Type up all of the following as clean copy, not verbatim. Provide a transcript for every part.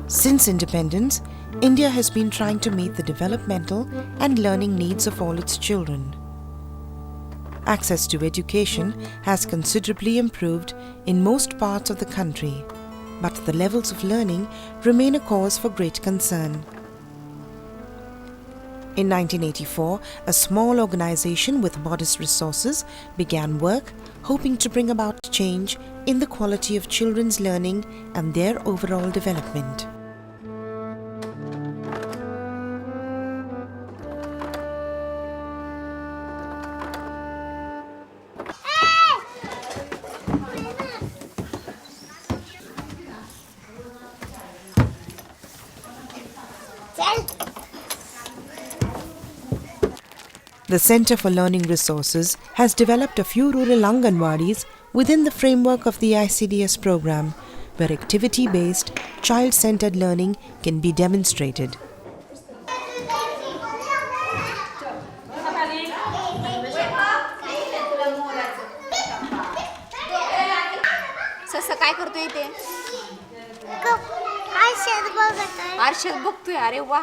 Since independence, India has been trying to meet the developmental and learning needs of all its children. Access to education has considerably improved in most parts of the country, but the levels of learning remain a cause for great concern. In 1984, a small organization with modest resources began work hoping to bring about change in the quality of children's learning and their overall development. The Center for Learning Resources has developed a few rural Anganwadis within the framework of the ICDS program, where activity-based, child-centered learning can be demonstrated. ससा काय करतोय इथे? आरशात बघतोय. अरे वा.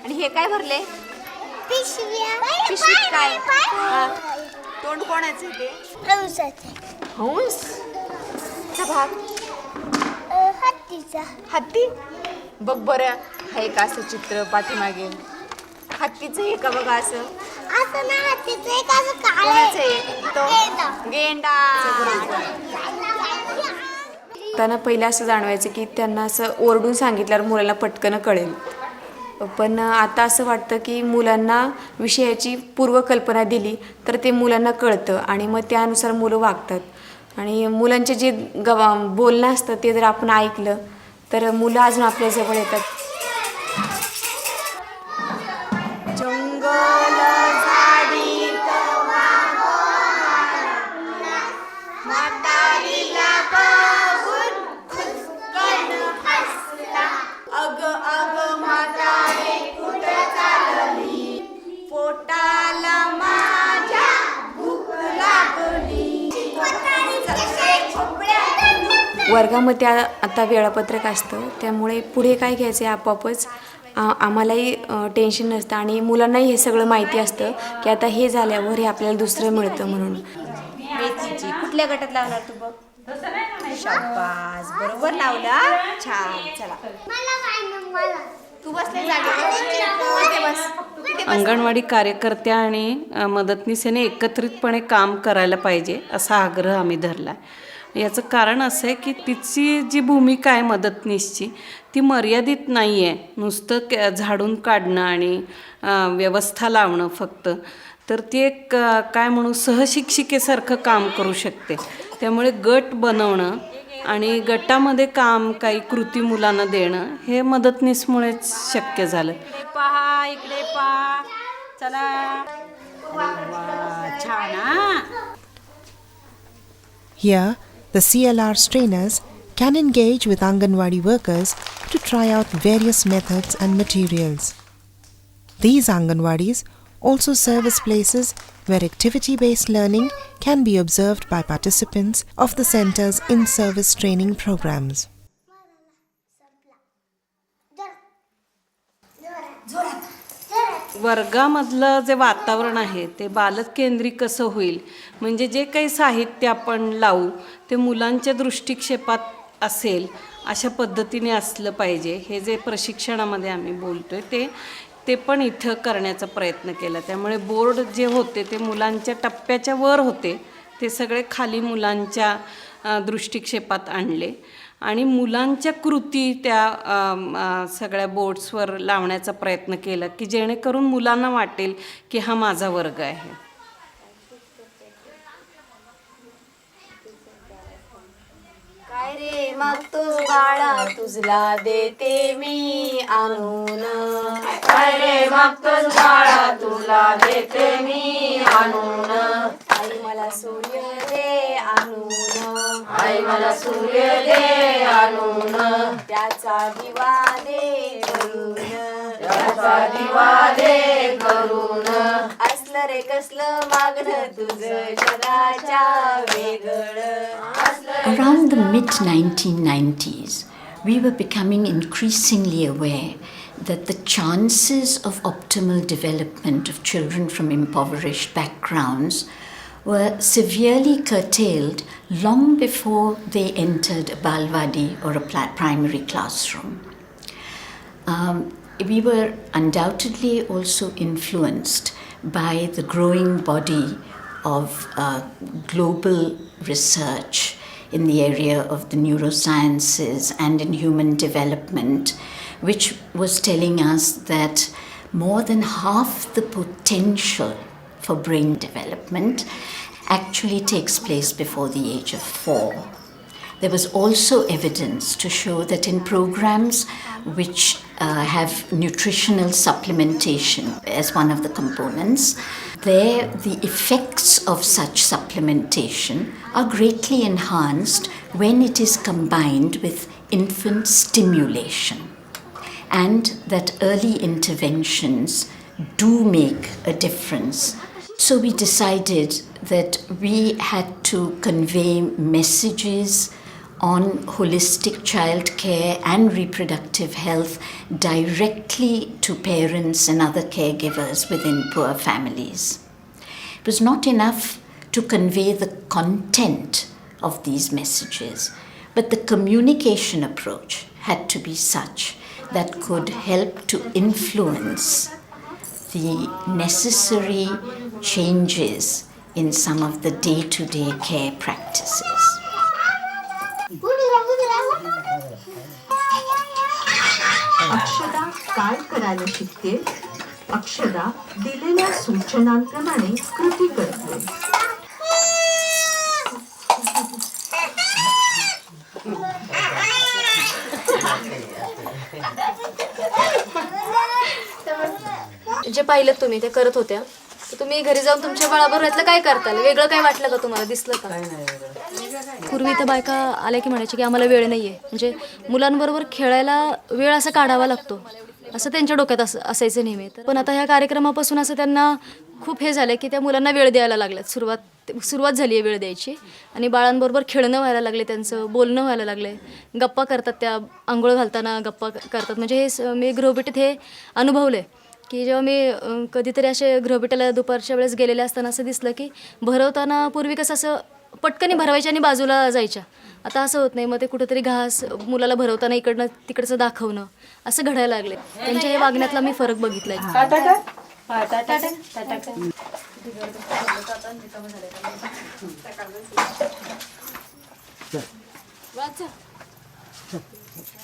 आणि हे काय भरले? पिशवीत काय? तोंड कोणाचं ते? हंस. चा भाग? हत्ती. बघ बरं, हे का असं चित्र पाठीमागे? हत्तीचं हे का बघा असं? कोणाचं आहे? तो गेंडा. त्यांना पहिलं असं जाणवायचं की त्यांना असं ओरडून सांगितल्यावर मुलांना पटकन कळेल. पण आता असं वाटतं की मुलांना विषयाची पूर्वकल्पना दिली तर ते मुलांना कळतं आणि मग त्यानुसार मुलं वागतात. आणि मुलांचे जे बोलणं असतं ते जर आपण ऐकलं तर मुलं अजून आपल्याजवळ येतात. जंगल झाडी म्हातारीला बघून खुदकन हसला. अग अग म्हातारे कुठं चालली, पोटाला माझ्या भूक लागली. वर्गामध्ये आता वेळापत्रक असतं, त्यामुळे पुढे काय घ्यायचं आहे आपोआपच आम्हालाही टेन्शन नसतं आणि मुलांनाही हे सगळं माहिती असतं की आता हे झाल्यावर हे आपल्याला दुसरं मिळतं म्हणून. मेथीची कुठल्या गटात लावणार तू? बघ. शाबास, बरोबर लावला. छान. चला तू बसले जागेवर. अंगणवाडी कार्यकर्त्या आणि मदतनीस याने एकत्रितपणे काम करायला पाहिजे असा आग्रह आम्ही धरला. याचं कारण असं आहे की तिची जी भूमिका आहे मदतनीसची ती मर्यादित नाही आहे नुसतं झाडून काढणं आणि व्यवस्था लावणं फक्त, तर ती एक काय म्हणू सहशिक्षिकेसारखं काम करू शकते. त्यामुळे गट बनवणं आणि गटामध्ये काम काही कृती मुलांना देणं हे मदतनीसमुळेच शक्य झालं. पहा इकडे पहा. चला. छान. Here, the CLR's trainers can engage with Anganwadi workers to try out various methods and materials. These Anganwadis also serve as places where activity-based learning can be observed by participants of the center's in-service training programs. वर्गामधलं जे वातावरण आहे ते बालक केंद्री कसं होईल, म्हणजे जे काही साहित्य आपण लावू ते मुलांच्या दृष्टिक्षेपात असेल अशा पद्धतीने असलं पाहिजे. हे जे प्रशिक्षणामध्ये आम्ही बोलतोय ते पण इथं करण्याचा प्रयत्न केला. त्यामुळे बोर्ड जे होते ते मुलांच्या टप्प्याच्या वर होते, ते सगळे खाली मुलांच्या दृष्टिक्षेपात आणले आणि मुलांच्या कृती त्या सगळ्या बोर्ड्सवर लावण्याचा प्रयत्न केला की जेणेकरून मुलांना वाटेल की हा माझा वर्ग आहे. काय रे मागतोस बाळा तुझला देते मी आणून. काय रे मागतोस बाळा तुला देते मी आणून. आई मला सूर्य दे आणून. आई मला सूर्य दे आणून. त्याचा दिवा दे करून. त्याचा दिवा दे करून. असलं रे कसलं मागणं तुझं जगाच्या वेगळं. Around the mid-1990s, we were becoming increasingly aware that the chances of optimal development of children from impoverished backgrounds were severely curtailed long before they entered a balwadi or a primary classroom. We were undoubtedly also influenced by the growing body of global research in the area of the neurosciences and in human development, which was telling us that more than half the potential for brain development actually takes place before the age of 4. There was also evidence to show that in programs which have nutritional supplementation as one of the components, there the effects of such supplementation are greatly enhanced when it is combined with infant stimulation, and that early interventions do make a difference. So we decided that we had to convey messages on holistic child care and reproductive health directly to parents and other caregivers within poor families. It was not enough to convey the content of these messages, but the communication approach had to be such that could help to influence the necessary changes in some of the day-to-day care practices. अक्षदा काय करायला शिकते? अक्षदा दिलेल्या सूचनांप्रमाणे कृती करते. जे पाहिलं तुम्ही ते करत होत्या, तर तुम्ही घरी जाऊन तुमच्या बाळाबरोबर यातलं काय करताल? वेगळं काय वाटलं का तुम्हाला? दिसलं का? पूर्वी तर बायका आल्या की म्हणायचे की आम्हाला वेळ नाही आहे, म्हणजे मुलांबरोबर खेळायला वेळ असा काढावा लागतो असं त्यांच्या डोक्यात असायचं नेहमी. पण आता ह्या कार्यक्रमापासून असं त्यांना खूप हे झालं की त्या मुलांना वेळ द्यायला लागल्यात. सुरुवात झाली आहे वेळ द्यायची, आणि बाळांबरोबर खेळणं व्हायला लागले, त्यांचं बोलणं व्हायला लागले, गप्पा करतात, त्या आंघोळ घालताना गप्पा करतात. म्हणजे हे मी गृहभेटीत हे अनुभवलं आहे की जेव्हा मी कधीतरी असे गृहभेटीला दुपारच्या वेळेस गेलेले असताना असं दिसलं की भरवताना पूर्वी कसं असं पटकनी भरवायच्या आणि बाजूला जायच्या, आता असं होत नाही. मग ते कुठेतरी घास मुलाला भरवताना इकडनं तिकडचं दाखवणं असं घडायला लागले. त्यांच्या हे वागण्यातला मी फरक बघितला आहे.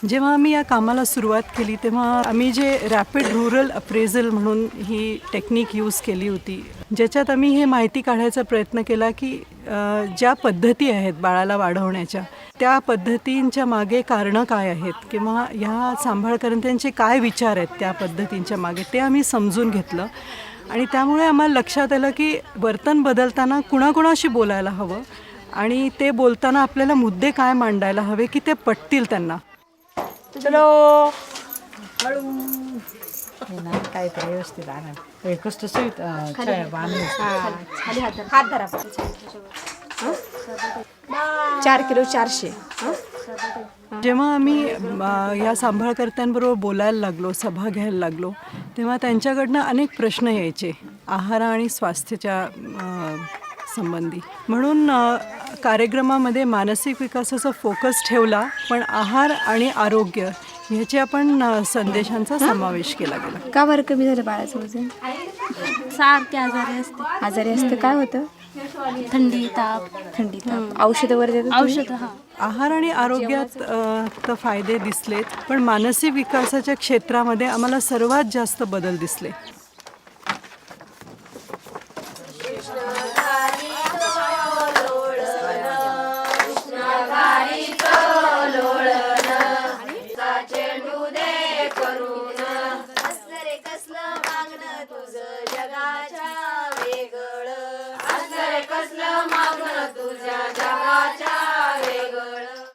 जेव्हा आम्ही या कामाला सुरुवात केली तेव्हा आम्ही जे रॅपिड रुरल अप्रेझल म्हणून ही टेक्निक यूज केली होती, ज्याच्यात आम्ही हे माहिती काढायचा प्रयत्न केला की ज्या पद्धती आहेत बाळाला वाढवण्याच्या, त्या पद्धतींच्या मागे कारणं काय आहेत किंवा ह्या सांभाळकर्त्यांचे काय विचार आहेत त्या पद्धतींच्या मागे, ते आम्ही समजून घेतलं. आणि त्यामुळे आम्हाला लक्षात आलं की वर्तन बदलताना कुणाकुणाशी बोलायला हवं, आणि ते बोलताना आपल्याला मुद्दे काय मांडायला हवे की ते पटतील त्यांना. चलो काय व्यवस्थित कष्ट हात धरा. 4 किलो 400. जेव्हा आम्ही या सांभाळकर्त्यांबरोबर बोलायला लागलो, सभा घ्यायला लागलो, तेव्हा त्यांच्याकडनं अनेक प्रश्न यायचे आहार आणि स्वास्थ्याच्या संबंधी. म्हणून कार्यक्रमामध्ये मानसिक विकासाचा फोकस ठेवला, पण आहार आणि आरोग्य ह्याचे आपण संदेशांचा समावेश केला गेला. का बरं कमी झालं बाळाचं वजन? सारखे आजारी असते. काय होतं? थंडी ताप. औषधं वगैरे देतात? औषध. हा. आहार आणि आरोग्यात तर फायदे दिसलेत, पण मानसिक विकासाच्या क्षेत्रामध्ये आम्हाला सर्वात जास्त बदल दिसले.